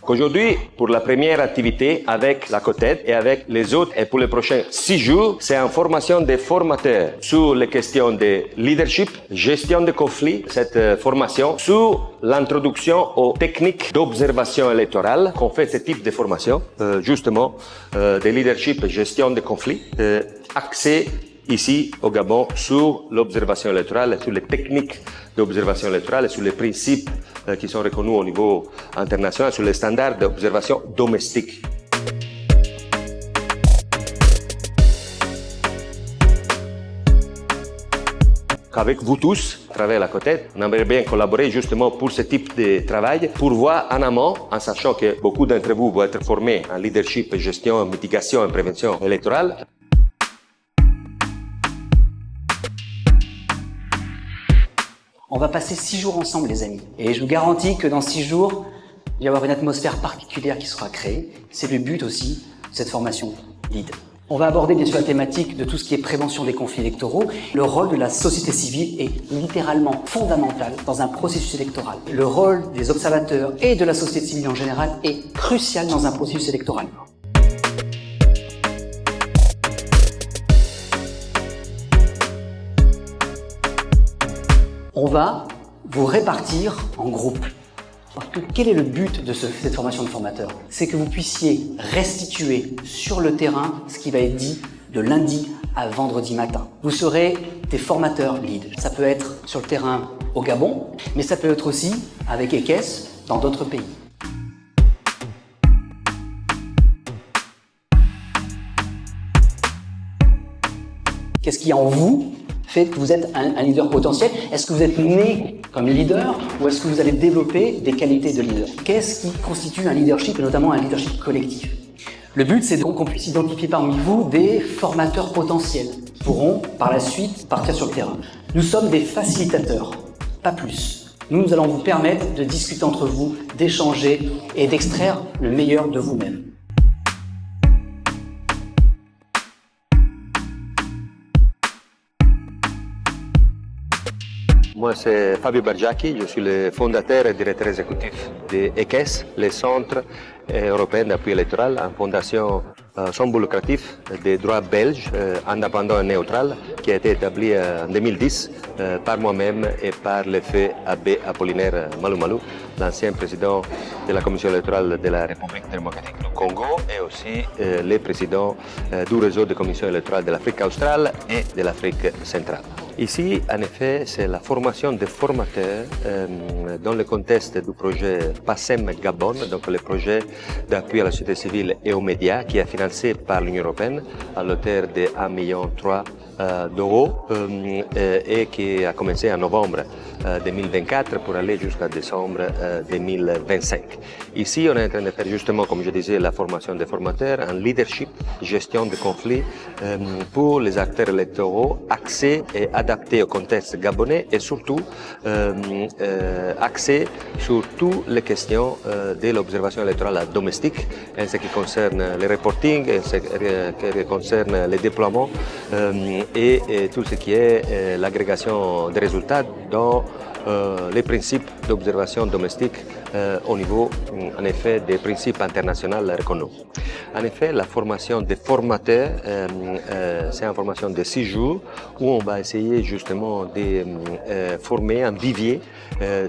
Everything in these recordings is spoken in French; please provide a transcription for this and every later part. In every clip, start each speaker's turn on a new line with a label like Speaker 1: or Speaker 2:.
Speaker 1: Aujourd'hui, pour la première activité avec la COTED et avec les autres, et pour les prochains 6 jours, c'est une formation des formateurs sur les questions de leadership, gestion de conflits, cette formation sur l'introduction aux techniques d'observation électorale qu'on fait ce type de formation, justement, de leadership et gestion de conflits, axé ici au Gabon sur l'observation électorale, sur les techniques d'observation électorale, sur les principes qui sont reconnus au niveau international, sur les standards d'observation domestique. Avec vous tous, à travers la COTED, on aimerait bien collaborer justement pour ce type de travail, pour voir en amont, en sachant que beaucoup d'entre vous vont être formés en leadership, gestion, mitigation et prévention électorale.
Speaker 2: On va passer 6 jours ensemble, les amis. Et je vous garantis que dans 6 jours, il va y avoir une atmosphère particulière qui sera créée. C'est le but aussi de cette formation LEAD. On va aborder bien sûr la thématique de tout ce qui est prévention des conflits électoraux. Le rôle de la société civile est littéralement fondamental dans un processus électoral. Le rôle des observateurs et de la société civile en général est crucial dans un processus électoral. On va vous répartir en groupes. Parce que quel est le but de cette formation de formateurs? C'est que vous puissiez restituer sur le terrain ce qui va être dit de lundi à vendredi matin. Vous serez des formateurs lead. Ça peut être sur le terrain au Gabon, mais ça peut être aussi avec EKES dans d'autres pays. Qu'est-ce qu'il y a en vous fait que vous êtes un leader potentiel? Est-ce que vous êtes né comme leader ou est-ce que vous allez développer des qualités de leader? Qu'est-ce qui constitue un leadership et notamment un leadership collectif? Le but, c'est donc qu'on puisse identifier parmi vous des formateurs potentiels qui pourront par la suite partir sur le terrain. Nous sommes des facilitateurs, pas plus. Nous allons vous permettre de discuter entre vous, d'échanger et d'extraire le meilleur de vous-même.
Speaker 1: Moi, c'est Fabio Bargiacchi, je suis le fondateur et directeur exécutif de EKES, le Centre européen d'appui électoral, une fondation sans but lucratif des droits belges, indépendant et neutral, qui a été établie en 2010 par moi-même et par le feu Abbé Apollinaire Malou Malou, l'ancien président de la Commission électorale de la République démocratique du Congo et aussi le président du réseau de commissions électorales de l'Afrique australe et de l'Afrique centrale. Ici, en effet, c'est la formation des formateurs dans le contexte du projet PASEM Gabon, donc le projet d'appui à la société civile et aux médias qui est financé par l'Union européenne à l'auteur de 1,3 million d'euros et qui a commencé en novembre 2024 pour aller jusqu'à décembre 2025. Ici, on est en train de faire justement, comme je disais, la formation des formateurs en leadership, gestion de conflits pour les acteurs électoraux axés et adaptés au contexte gabonais et surtout axés sur toutes les questions de l'observation électorale domestique en ce qui concerne le reporting, en ce qui concerne les déploiements et tout ce qui est l'agrégation des résultats dans les principes d'observation domestique au niveau, en effet, des principes internationaux reconnus. En effet, la formation des formateurs, c'est une formation de 6 jours où on va essayer justement de former un vivier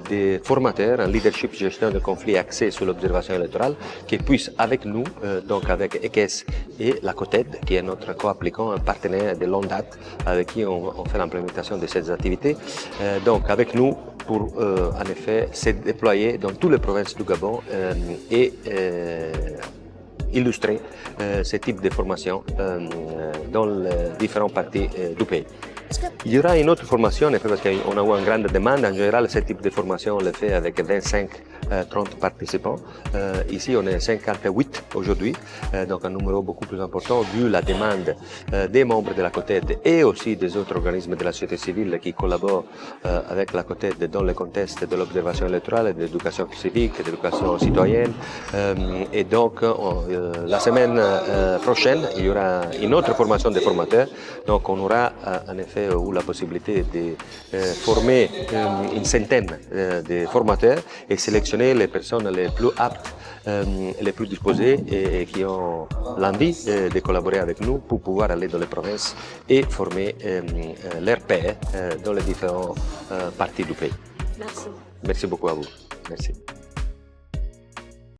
Speaker 1: des formateurs en leadership, gestion de conflits axés sur l'observation électorale qui puissent avec nous, donc avec EKES et la COTED, qui est notre co-applicant, un partenaire de longue date avec qui on fait l'implémentation de ces activités, donc avec nous pour en effet se déployer dans toutes les provinces du Gabon et illustrer ce type de formation dans les différentes parties du pays. Il y aura une autre formation, parce qu'on a eu une grande demande. En général, ce type de formation, on le fait avec 25-30 participants. Ici, on est 58 aujourd'hui, donc un numéro beaucoup plus important vu la demande des membres de la COTED et aussi des autres organismes de la société civile qui collaborent avec la COTED dans le contexte de l'observation électorale, de l'éducation civique, de l'éducation citoyenne. Et donc, la semaine prochaine, il y aura une autre formation des formateurs. Donc, on aura en effet la possibilité de former une centaine de formateurs et sélectionner sélectionner les personnes les plus aptes, les plus disposées et qui ont l'envie de collaborer avec nous pour pouvoir aller dans les provinces et former leurs pairs dans les différentes parties du pays.
Speaker 3: Merci.
Speaker 1: Merci beaucoup à vous. Merci.